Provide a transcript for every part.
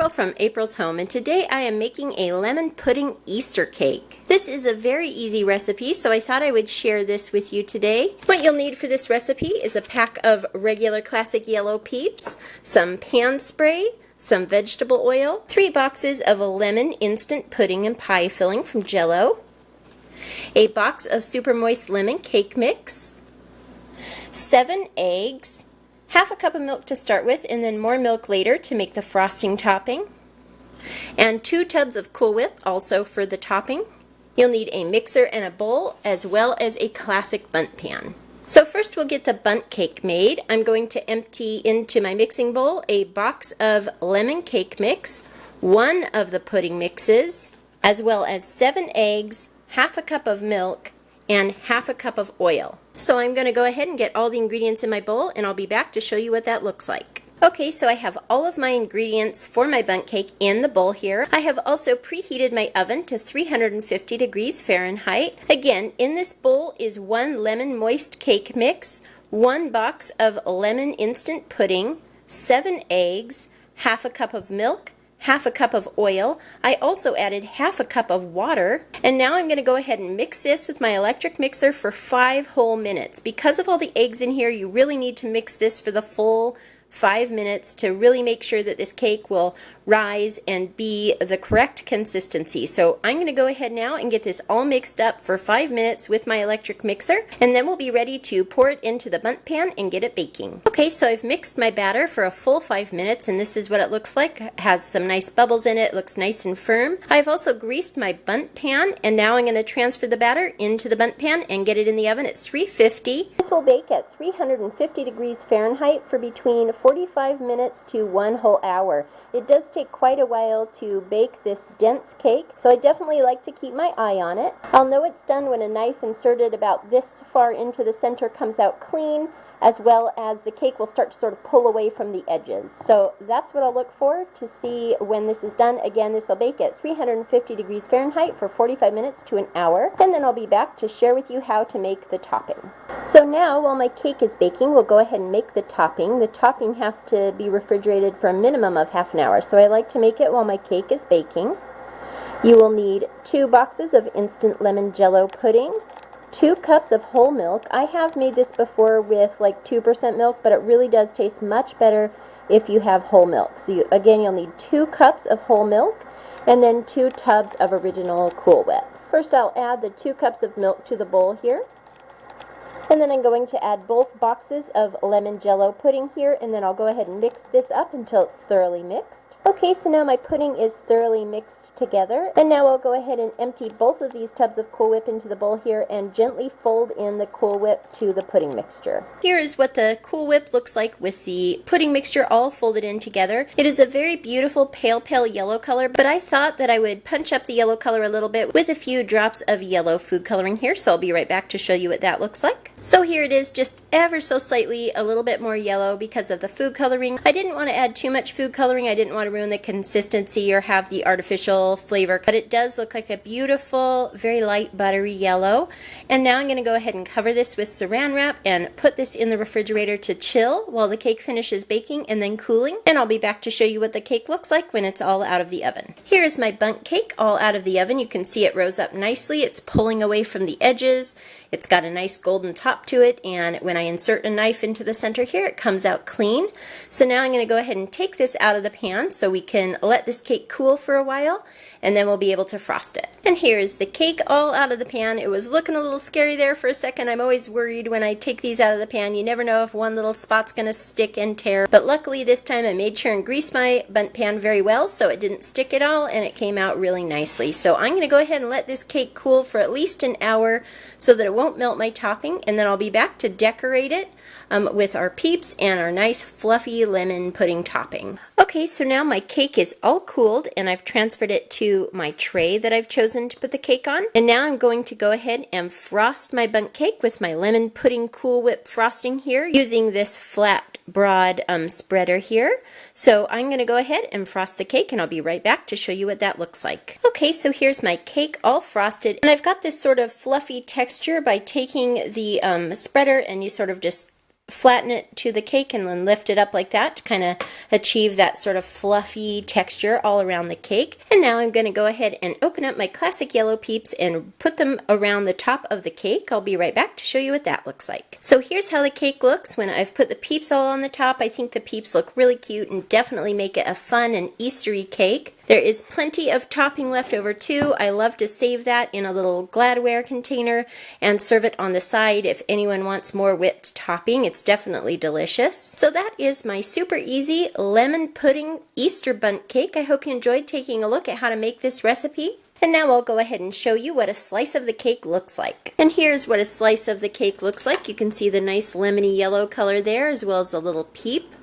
April from April's Home, and today I am making a lemon pudding Easter cake. This is a very easy recipe, so I thought I would share this with you today. What you'll need for this recipe is a pack of regular classic yellow Peeps, some pan spray, some vegetable oil, 3 boxes of a lemon instant pudding and pie filling from Jell-O, a box of super moist lemon cake mix, 7 eggs, half a cup of milk to start with and then more milk later to make the frosting topping, and 2 tubs of Cool Whip also for the topping. You'll need a mixer and a bowl as well as a classic bundt pan. So first we'll get the bundt cake made. I'm going to empty into my mixing bowl a box of lemon cake mix, 1 of the pudding mixes, as well as 7 eggs, half a cup of milk, and half a cup of oil. So I'm going to go ahead and get all the ingredients in my bowl, and I'll be back to show you what that looks like. Okay, so I have all of my ingredients for my bundt cake in the bowl here. I have also preheated my oven to 350 degrees Fahrenheit. Again, in this bowl is 1 lemon moist cake mix, 1 box of lemon instant pudding, 7 eggs, half a cup of milk, half a cup of oil. I also added half a cup of water, and now I'm going to go ahead and mix this with my electric mixer for 5 whole minutes. Because of all the eggs in here, you really need to mix this for the full 5 minutes to really make sure that this cake will rise and be the correct consistency. So I'm going to go ahead now and get this all mixed up for 5 minutes with my electric mixer, and then we'll be ready to pour it into the bundt pan and get it baking. Okay, so I've mixed my batter for a full 5 minutes, and this is what it looks like. It has some nice bubbles in it. It looks nice and firm. I've also greased my bundt pan, and now I'm going to transfer the batter into the bundt pan and get it in the oven at 350. This will bake at 350 degrees Fahrenheit for between 45 minutes to 1 whole hour. It does take quite a while to bake this dense cake, so I definitely like to keep my eye on it. I'll know it's done when a knife inserted about this far into the center comes out clean, as well as the cake will start to sort of pull away from the edges. So that's what I'll look for to see when this is done. Again, this will bake at 350 degrees Fahrenheit for 45 minutes to an hour, and then I'll be back to share with you how to make the topping. So now, while my cake is baking, we'll go ahead and make the topping. The topping has to be refrigerated for a minimum of half an hour, so I like to make it while my cake is baking. You will need 2 boxes of instant lemon Jell-O pudding, 2 cups of whole milk. I have made this before with like 2% milk, but it really does taste much better if you have whole milk. So again, you'll need 2 cups of whole milk and then 2 tubs of original Cool Whip. First, I'll add the 2 cups of milk to the bowl here. And then I'm going to add both boxes of lemon Jell-O pudding here, and then I'll go ahead and mix this up until it's thoroughly mixed. Okay, so now my pudding is thoroughly mixed together, and now I'll go ahead and empty both of these tubs of Cool Whip into the bowl here and gently fold in the Cool Whip to the pudding mixture. Here is what the Cool Whip looks like with the pudding mixture all folded in together. It is a very beautiful pale yellow color, but I thought that I would punch up the yellow color a little bit with a few drops of yellow food coloring here, so I'll be right back to show you what that looks like. So here it is, just ever so slightly a little bit more yellow because of the food coloring. I didn't want to add too much food coloring. I didn't want to ruin the consistency or have the artificial flavor, but it does look like a beautiful, very light buttery yellow. And now I'm going to go ahead and cover this with saran wrap and put this in the refrigerator to chill while the cake finishes baking and then cooling. And I'll be back to show you what the cake looks like when it's all out of the oven. Here is my bundt cake all out of the oven. You can see it rose up nicely. It's pulling away from the edges. It's got a nice golden top to it, and when I insert a knife into the center here, it comes out clean. So now I'm going to go ahead and take this out of the pan so we can let this cake cool for a while, and then we'll be able to frost it. And here is the cake all out of the pan. It was looking a little scary there for a second. I'm always worried when I take these out of the pan. You never know if one little spot's going to stick and tear. But luckily this time I made sure and greased my bundt pan very well so it didn't stick at all, and it came out really nicely. So I'm going to go ahead and let this cake cool for at least an hour so that it won't melt my topping, and then I'll be back to decorate it with our Peeps and our nice fluffy lemon pudding topping. Okay, so now my cake is all cooled and I've transferred it to my tray that I've chosen to put the cake on. And now I'm going to go ahead and frost my bundt cake with my lemon pudding Cool Whip frosting here using this flat broad spreader here. So I'm going to go ahead and frost the cake, and I'll be right back to show you what that looks like. Okay, so here's my cake all frosted, and I've got this sort of fluffy texture by taking the spreader and you sort of just flatten it to the cake and then lift it up like that to kind of achieve that sort of fluffy texture all around the cake. And now I'm going to go ahead and open up my classic yellow Peeps and put them around the top of the cake. I'll be right back to show you what that looks like. So here's how the cake looks when I've put the Peeps all on the top. I think the Peeps look really cute and definitely make it a fun and Eastery cake. There is plenty of topping left over too. I love to save that in a little Gladware container and serve it on the side if anyone wants more whipped topping. It's definitely delicious. So that is my super easy lemon pudding Easter bundt cake. I hope you enjoyed taking a look at how to make this recipe. And now I'll go ahead and show you what a slice of the cake looks like. And here's what a slice of the cake looks like. You can see the nice lemony yellow color there, as well as the little peep.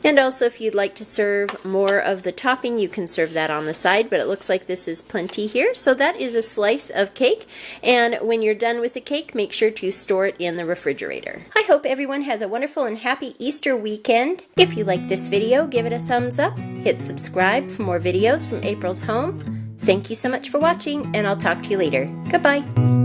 And also, if you'd like to serve more of the topping, you can serve that on the side, but it looks like this is plenty here. So that is a slice of cake, and when you're done with the cake, make sure to store it in the refrigerator. I hope everyone has a wonderful and happy Easter weekend. If you like this video, give it a thumbs up, hit subscribe for more videos from April's Home. Thank you so much for watching, and I'll talk to you later. Goodbye.